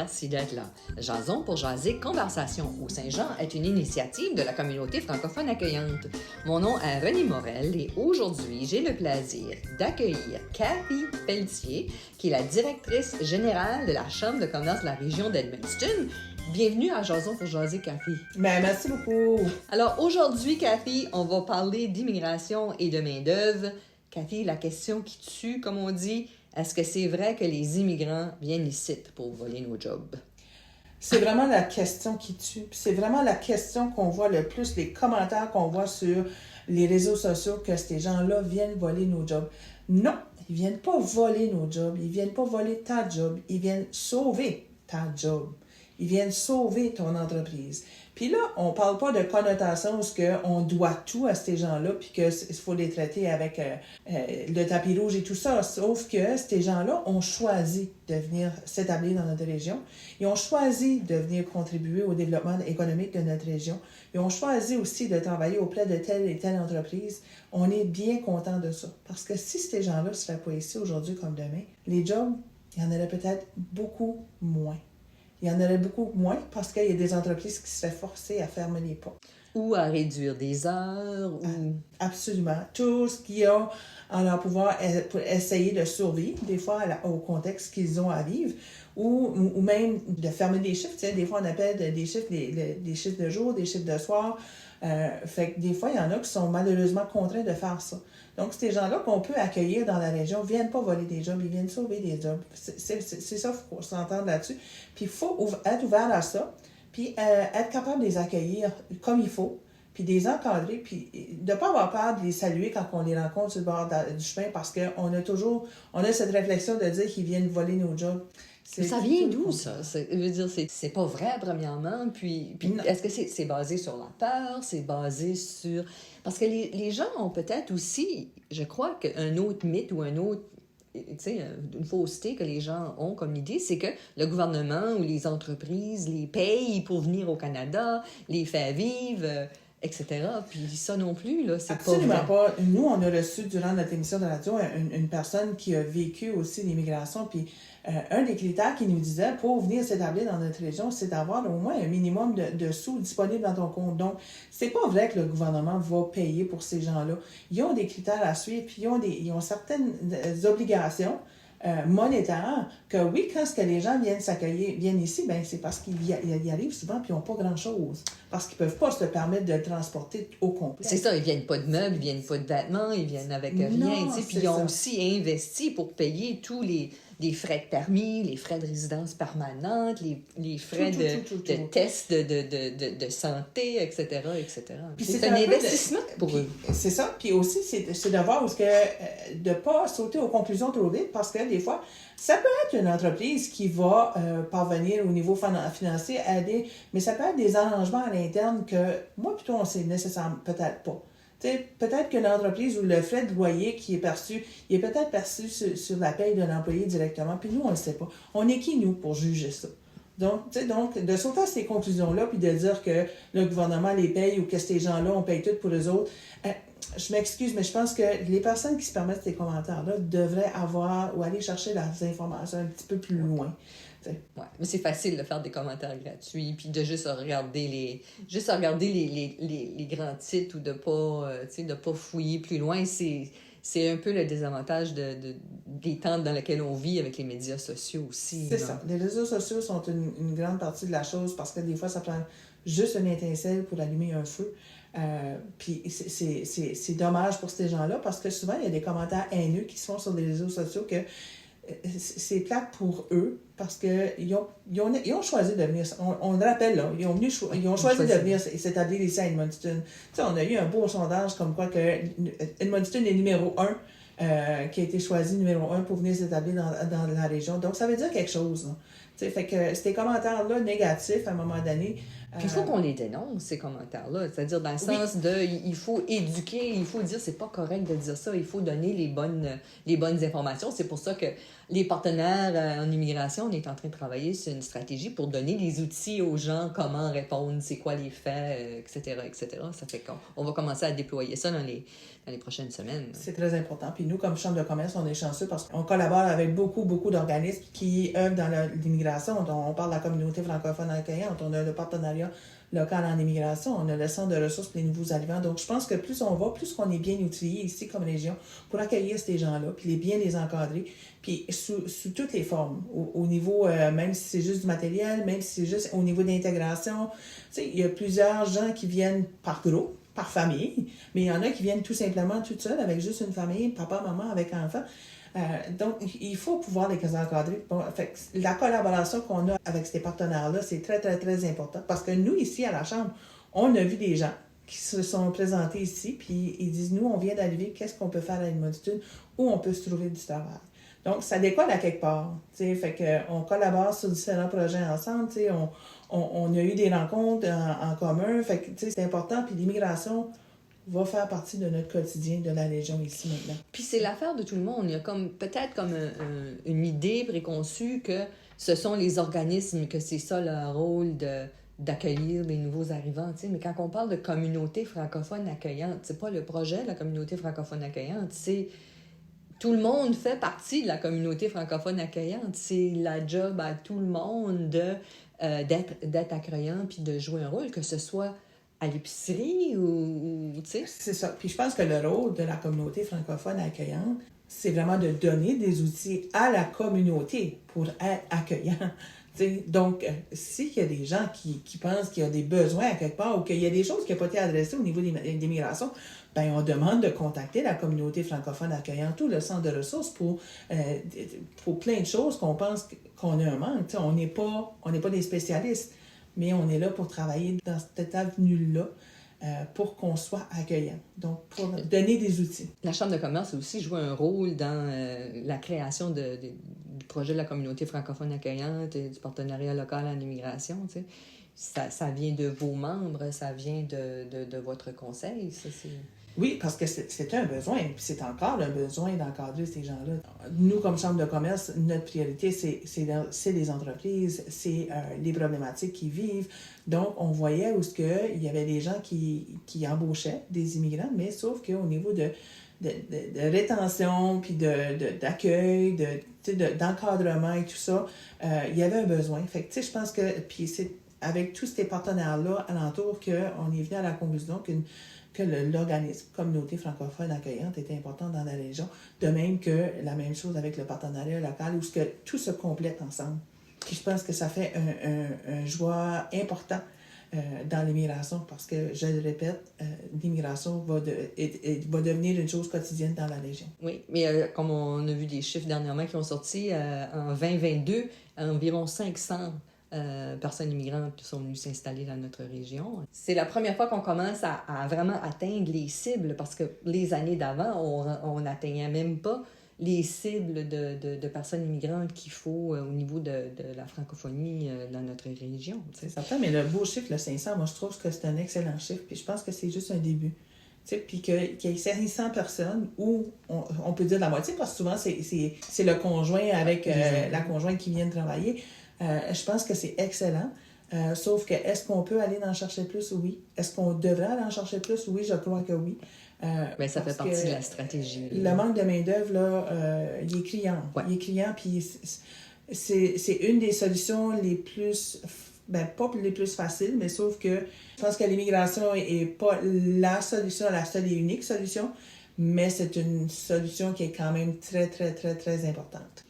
Merci d'être là. Jason pour jaser Conversation au Saint-Jean est une initiative de la communauté francophone accueillante. Mon nom est René Morel et aujourd'hui, j'ai le plaisir d'accueillir Cathy Pelletier, qui est la directrice générale de la Chambre de commerce de la région d'Edmundston. Bienvenue à Jason pour jaser, Cathy. Ben, merci beaucoup. Alors aujourd'hui, Cathy, on va parler d'immigration et de main-d'œuvre. Cathy, la question qui tue, comme on dit, est-ce que c'est vrai que les immigrants viennent ici pour voler nos jobs? C'est vraiment la question qui tue. C'est vraiment la question qu'on voit le plus, les commentaires qu'on voit sur les réseaux sociaux, que ces gens-là viennent voler nos jobs. Non, ils viennent pas voler nos jobs. Ils viennent pas voler ta job. Ils viennent sauver ta job. Ils viennent sauver ton entreprise. Puis là, on parle pas de connotation où on doit tout à ces gens-là, puis qu'il faut les traiter avec le tapis rouge et tout ça. Sauf que ces gens-là ont choisi de venir s'établir dans notre région. Ils ont choisi de venir contribuer au développement économique de notre région. Ils ont choisi aussi de travailler auprès de telle et telle entreprise. On est bien content de ça. Parce que si ces gens-là ne seraient pas ici aujourd'hui comme demain, les jobs, il y en aurait peut-être beaucoup moins. Il y en aurait beaucoup moins parce qu'il y a des entreprises qui seraient forcées à fermer les portes. Ou à réduire des heures. Ou... Absolument. Tout ce qu'ils ont en leur pouvoir pour essayer de survivre, des fois au contexte qu'ils ont à vivre, ou même de fermer des chiffres. Tu sais, des fois, on appelle des chiffres des chiffres de jour, des chiffres de soir. Fait que des fois, il y en a qui sont malheureusement contraints de faire ça. Donc, ces gens-là qu'on peut accueillir dans la région ne viennent pas voler des jobs, ils viennent sauver des jobs. C'est ça, il faut s'entendre là-dessus. Puis, il faut être ouvert à ça, puis être capable de les accueillir comme il faut, puis de les encadrer, puis de ne pas avoir peur de les saluer quand on les rencontre sur le bord du chemin, parce qu'on a cette réflexion de dire qu'ils viennent voler nos jobs. Ça vient d'où, ça? Je veux dire, c'est pas vrai, premièrement. Puis est-ce que c'est basé sur la peur? C'est basé sur... Parce que les gens ont peut-être aussi, je crois qu'un autre mythe ou un autre, tu sais, une fausseté que les gens ont comme idée, c'est que le gouvernement ou les entreprises les payent pour venir au Canada, les faire vivre... etc. Puis ça non plus, là, c'est absolument pas. Nous, on a reçu durant notre émission de radio une personne qui a vécu aussi l'immigration, puis un des critères qui nous disait pour venir s'établir dans notre région, c'est d'avoir au moins un minimum de sous disponibles dans ton compte. Donc, c'est pas vrai que le gouvernement va payer pour ces gens-là. Ils ont des critères à suivre, puis ils ont certaines obligations monétaire, que oui, quand les gens viennent ici, ben c'est parce qu'ils y arrivent souvent puis ils n'ont pas grand-chose. Parce qu'ils ne peuvent pas se permettre de le transporter au complet. C'est ça, ils ne viennent pas de meubles, ils ne viennent pas de vêtements, ils viennent avec rien. Puis ils ont aussi investi pour payer tous les frais de permis, les frais de résidence permanente, les frais de tests de santé, etc., etc. Puis c'est un investissement pour eux. C'est ça. Puis aussi, c'est de voir de ne pas sauter aux conclusions trop vite, parce que des fois, ça peut être une entreprise qui va parvenir au niveau financier à aider, mais ça peut être des arrangements à l'interne que, moi, plutôt, on sait nécessairement peut-être pas. T'sais, peut-être que l'entreprise ou le frais de loyer qui est perçu, il est peut-être perçu sur la paye de l'employé directement, puis nous, on ne le sait pas. On est qui, nous, pour juger ça? Donc, de sauter à ces conclusions-là, puis de dire que le gouvernement les paye ou que ces gens-là, on paye tout pour eux autres, je m'excuse, mais je pense que les personnes qui se permettent ces commentaires-là devraient avoir ou aller chercher leurs informations un petit peu plus loin. Ouais, mais c'est facile de faire des commentaires gratuits, puis de juste regarder les grands titres ou de pas fouiller plus loin. C'est un peu le désavantage des temps dans lesquels on vit avec les médias sociaux aussi. C'est ça. Les réseaux sociaux sont une grande partie de la chose, parce que des fois, ça prend juste une étincelle pour allumer un feu. Puis c'est dommage pour ces gens-là, parce que souvent, il y a des commentaires haineux qui se font sur les réseaux sociaux que c'est plate pour eux, parce qu'ils ont choisi de venir, on le rappelle, là, ils ont choisi de venir s'établir ici à Edmundston. Tu sais, on a eu un beau sondage comme quoi que Edmundston est numéro 1, qui a été choisi numéro 1 pour venir s'établir dans la région. Donc, ça veut dire quelque chose. Tu sais, fait que ces commentaires-là négatifs, à un moment donné, Puis il faut qu'on les dénonce, ces commentaires-là. C'est-à-dire dans le sens de, il faut éduquer, il faut dire, c'est pas correct de dire ça, il faut donner les bonnes informations. C'est pour ça que les partenaires en immigration, on est en train de travailler sur une stratégie pour donner les outils aux gens, comment répondre, c'est quoi les faits, etc., etc. Ça fait qu'on va commencer à déployer ça dans les prochaines semaines. C'est très important. Puis nous, comme Chambre de commerce, on est chanceux parce qu'on collabore avec beaucoup, beaucoup d'organismes qui œuvrent dans l'immigration. On parle de la communauté francophone accueillante, on a le partenariat local en immigration, on a le centre de ressources pour les nouveaux arrivants. Donc, je pense que plus on va, plus qu'on est bien outillé ici comme région pour accueillir ces gens-là, puis bien les encadrer, puis sous toutes les formes, au niveau, même si c'est juste du matériel, même si c'est juste au niveau d'intégration. Tu sais, il y a plusieurs gens qui viennent par groupe, par famille, mais il y en a qui viennent tout simplement toutes seules avec juste une famille, papa, maman, avec enfants. Donc, il faut pouvoir les encadrer. Bon, fait que la collaboration qu'on a avec ces partenaires-là, c'est très, très, très important. Parce que nous, ici, à la Chambre, on a vu des gens qui se sont présentés ici, puis ils disent, nous, on vient d'arriver, qu'est-ce qu'on peut faire à Edmundston, où on peut se trouver du travail. Donc, ça décolle à quelque part. T'sais, fait qu'on collabore sur différents projets ensemble. On a eu des rencontres en commun. Fait que, c'est important. Puis l'immigration va faire partie de notre quotidien de la région ici maintenant. Puis c'est l'affaire de tout le monde. Il y a peut-être une idée préconçue que ce sont les organismes, que c'est ça leur rôle d'accueillir les nouveaux arrivants. T'sais. Mais quand on parle de communauté francophone accueillante, c'est pas le projet de la communauté francophone accueillante, c'est tout le monde fait partie de la communauté francophone accueillante. C'est la job à tout le monde d'être accueillant puis de jouer un rôle, que ce soit à l'épicerie ou tu sais. C'est ça. Puis je pense que le rôle de la communauté francophone accueillante, c'est vraiment de donner des outils à la communauté pour être accueillant. T'sais, donc, s'il y a des gens qui pensent qu'il y a des besoins à quelque part ou qu'il y a des choses qui n'ont pas été adressées au niveau des migrations, ben on demande de contacter la communauté francophone accueillante ou le centre de ressources pour plein de choses qu'on pense qu'on a un manque. T'sais, on n'est pas des spécialistes, mais on est là pour travailler dans cette avenue-là pour qu'on soit accueillant. Donc, pour donner des outils. La Chambre de commerce a aussi joué un rôle dans la création du projet de la communauté francophone accueillante et du partenariat local en immigration. Tu sais. Ça vient de vos membres, ça vient de votre conseil. Ça, c'est... Oui, parce que c'est un besoin, puis c'est encore un besoin d'encadrer ces gens-là. Nous, comme Chambre de commerce, notre priorité, c'est les entreprises, c'est les problématiques qu'ils vivent. Donc, on voyait où il y avait des gens qui embauchaient des immigrants, mais sauf qu'au niveau de rétention, puis d'accueil, d'encadrement et tout ça, il y avait un besoin. Fait que, tu sais, je pense que, puis c'est avec tous ces partenaires-là alentour qu'on est venu à la conclusion que l'organisme Communauté francophone accueillante était important dans la région, de même que la même chose avec le partenariat local, où tout se complète ensemble. Puis je pense que ça fait un joie important dans l'immigration, parce que, je le répète, l'immigration va devenir une chose quotidienne dans la région. Oui, mais comme on a vu des chiffres dernièrement qui ont sorti, en 2022, environ 500 personnes immigrantes qui sont venues s'installer dans notre région. C'est la première fois qu'on commence à vraiment atteindre les cibles, parce que les années d'avant, on n'atteignait même pas les cibles de personnes immigrantes qu'il faut au niveau de la francophonie dans notre région. C'est certain, mais le beau chiffre, le 500, moi je trouve que c'est un excellent chiffre, puis je pense que c'est juste un début. Puis qu'il y ait 500 personnes où on peut dire la moitié, parce que souvent c'est le conjoint avec la conjointe qui vient de travailler. Je pense que c'est excellent. Sauf que, est-ce qu'on peut aller en chercher plus? Oui. Est-ce qu'on devrait aller en chercher plus? Oui, je crois que oui. Mais ça fait partie de la stratégie. Le manque de main-d'œuvre, là, il est criant. Ouais. Il est criant, puis c'est une des solutions les plus... pas les plus faciles, mais sauf que je pense que l'immigration n'est pas la solution, la seule et unique solution, mais c'est une solution qui est quand même très, très, très, très importante.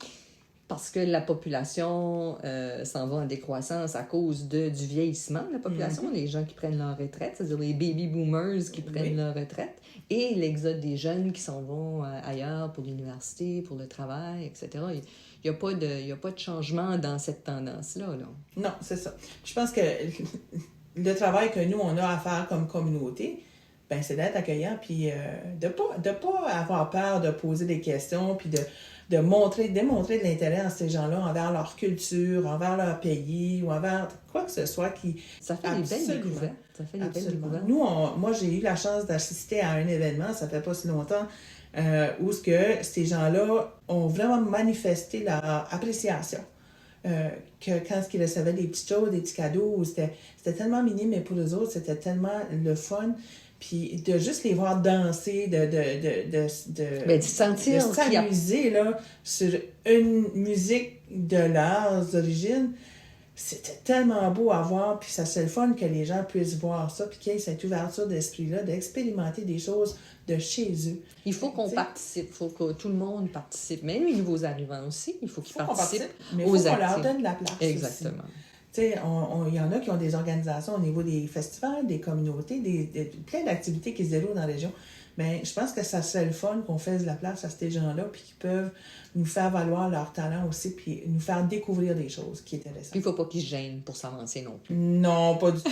Parce que la population s'en va en décroissance à cause du vieillissement de la population, les gens qui prennent leur retraite, c'est-à-dire les baby boomers qui prennent leur retraite, et l'exode des jeunes qui s'en vont ailleurs pour l'université, pour le travail, etc. Il n'y a pas de changement dans cette tendance-là. Là. Non, c'est ça. Je pense que le travail que nous, on a à faire comme communauté, c'est d'être accueillant, puis de pas avoir peur de poser des questions, puis démontrer de l'intérêt à ces gens-là envers leur culture, envers leur pays ou envers quoi que ce soit qui... Ça fait des belles découvertes. Ça fait des belles découvertes. Nous, moi, j'ai eu la chance d'assister à un événement, ça fait pas si longtemps, où ce que ces gens-là ont vraiment manifesté leur appréciation. Que quand ils recevaient des petites choses, des petits cadeaux, c'était tellement minime, mais pour eux autres, c'était tellement le fun. Puis de juste les voir danser, de s'amuser là, sur une musique de leurs origines, c'était tellement beau à voir. Puis ça, c'est le fun que les gens puissent voir ça, puis qu'il y ait cette ouverture d'esprit-là, d'expérimenter des choses de chez eux. Il faut qu'on participe, il faut que tout le monde participe, même les nouveaux arrivants aussi, il faut qu'ils participent mais il faut qu'on leur donne la place. Exactement. Tu sais, il y en a qui ont des organisations au niveau des festivals, des communautés, plein d'activités qui se déroulent dans la région. Mais je pense que ça serait le fun qu'on fasse de la place à ces gens-là, puis qu'ils peuvent nous faire valoir leur talent aussi, puis nous faire découvrir des choses qui est intéressantes. Il ne faut pas qu'ils se gênent pour s'avancer non plus. Non, pas du tout.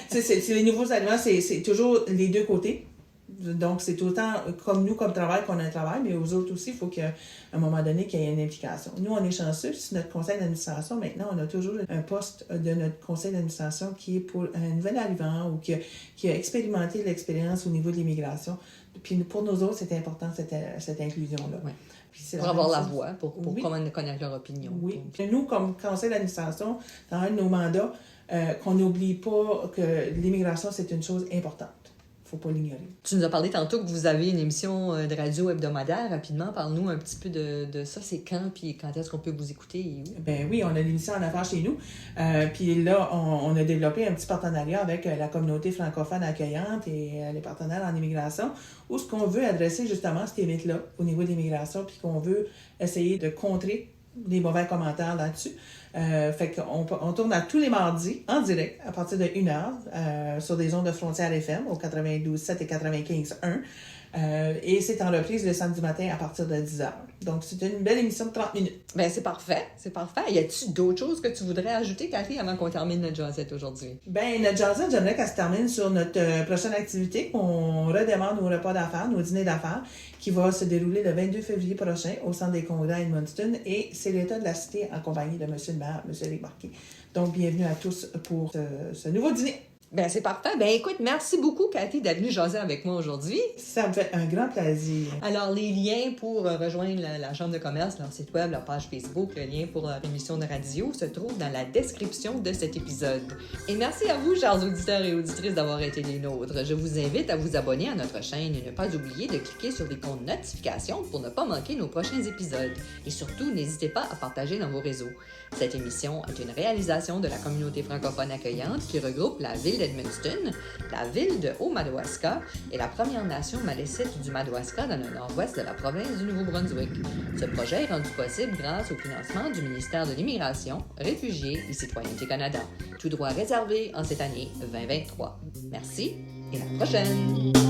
C'est les nouveaux aliments, c'est toujours les deux côtés. Donc, c'est autant comme nous, comme travail, qu'on a un travail, mais aux autres aussi, il faut qu'à un moment donné, qu'il y ait une implication. Nous, on est chanceux, c'est notre conseil d'administration. Maintenant, on a toujours un poste de notre conseil d'administration qui est pour un nouvel arrivant ou qui a expérimenté l'expérience au niveau de l'immigration. Puis pour nous autres, c'est important, cette inclusion-là. Ouais. Pour avoir la voix, pour connaître leur opinion. Oui. Puis nous, comme conseil d'administration, dans un de nos mandats, qu'on n'oublie pas que l'immigration, c'est une chose importante. Faut pas l'ignorer. Tu nous as parlé tantôt que vous avez une émission de radio hebdomadaire. Rapidement, parle-nous un petit peu de ça. C'est quand, puis quand est-ce qu'on peut vous écouter et où? Ben oui, on a l'émission En affaires chez nous. Puis là, on a développé un petit partenariat avec la communauté francophone accueillante et les partenaires en immigration, où ce qu'on veut adresser justement ces mythes-là au niveau de l'immigration, puis qu'on veut essayer de contrer les mauvais commentaires là-dessus. Fait qu'on tourne à tous les mardis en direct à partir de 1h sur des ondes de Frontières FM au 92.7 et 95.1. Et c'est en reprise le samedi matin à partir de 10h. Donc, c'est une belle émission de 30 minutes. Bien, c'est parfait. C'est parfait. Y a-t-il d'autres choses que tu voudrais ajouter, Cathy, avant qu'on termine notre jazzette aujourd'hui? Bien, notre jazzette, j'aimerais qu'elle se termine sur notre prochaine activité, qu'on redémarre nos repas d'affaires, nos dîners d'affaires, qui va se dérouler le 22 février prochain au Centre des Congrès à Edmundston. Et c'est l'État de la Cité en compagnie de M. le maire, M. Éric Marquis. Donc, bienvenue à tous pour ce nouveau dîner. Bien, c'est parfait. Bien, écoute, merci beaucoup, Cathy, d'être venue jaser avec moi aujourd'hui. Ça me fait un grand plaisir. Alors, les liens pour rejoindre la Chambre de commerce, leur site web, leur page Facebook, le lien pour leur émission de radio se trouvent dans la description de cet épisode. Et merci à vous, chers auditeurs et auditrices, d'avoir été les nôtres. Je vous invite à vous abonner à notre chaîne et ne pas oublier de cliquer sur l'icône notification pour ne pas manquer nos prochains épisodes. Et surtout, n'hésitez pas à partager dans vos réseaux. Cette émission est une réalisation de la communauté francophone accueillante qui regroupe la ville d'Edmundston, la ville de Haut-Madawaska et la Première Nation Malécite du Madawaska dans le nord-ouest de la province du Nouveau-Brunswick. Ce projet est rendu possible grâce au financement du ministère de l'Immigration, Réfugiés et Citoyenneté Canada, tout droit réservé en cette année 2023. Merci et à la prochaine!